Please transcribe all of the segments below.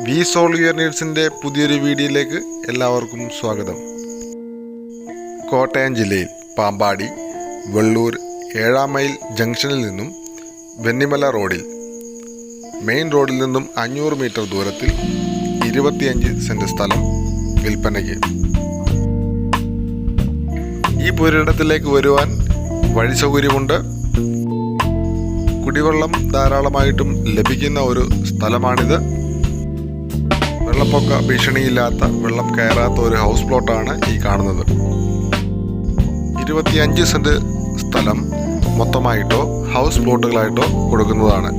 V soul your നീഡ്സിൻ്റെ പുതിയൊരു വീഡിയോയിലേക്ക് എല്ലാവർക്കും സ്വാഗതം. കോട്ടയം ജില്ലയിൽ പാമ്പാടി വെള്ളൂർ 7-ാം മൈൽ ജംഗ്ഷനിൽ നിന്നും വെന്നിമല റോഡിൽ മെയിൻ റോഡിൽ നിന്നും 500 മീറ്റർ ദൂരത്തിൽ 25 സെൻറ് സ്ഥലം വിൽപ്പനയ്ക്ക്. ഈ പുരയിടത്തിലേക്ക് വരുവാൻ വഴി സൗകര്യമുണ്ട്. കുടിവെള്ളം ധാരാളമായിട്ടും ലഭിക്കുന്ന ഒരു സ്ഥലമാണിത്. വെള്ളപ്പൊക്ക ഭീഷണിയില്ലാത്ത, വെള്ളം കയറാത്ത ഒരു ഹൗസ് പ്ലോട്ടാണ് ഈ കാണുന്നത്. 25 സെൻറ് സ്ഥലം മൊത്തമായിട്ടോ ഹൗസ് പ്ലോട്ടുകളായിട്ടോ കൊടുക്കുന്നതാണ്.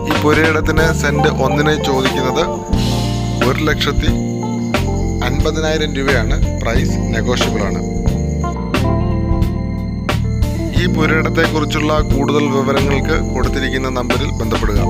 ഈ പുരയിടത്തിന് സെൻറ് ഒന്നിന് ചോദിക്കുന്നത് 1,50,000 രൂപയാണ്. പ്രൈസ് നെഗോഷ്യബിൾ ആണ്. ഈ പുരയിടത്തെക്കുറിച്ചുള്ള കൂടുതൽ വിവരങ്ങൾക്ക് കൊടുത്തിരിക്കുന്ന നമ്പറിൽ ബന്ധപ്പെടുക.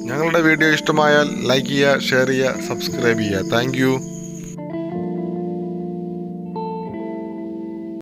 ഞങ്ങളുടെ വീഡിയോ ഇഷ്ടമായാൽ ലൈക്ക് ചെയ്യുക, ഷെയർ ചെയ്യുക, സബ്സ്ക്രൈബ് ചെയ്യുക. Thank you.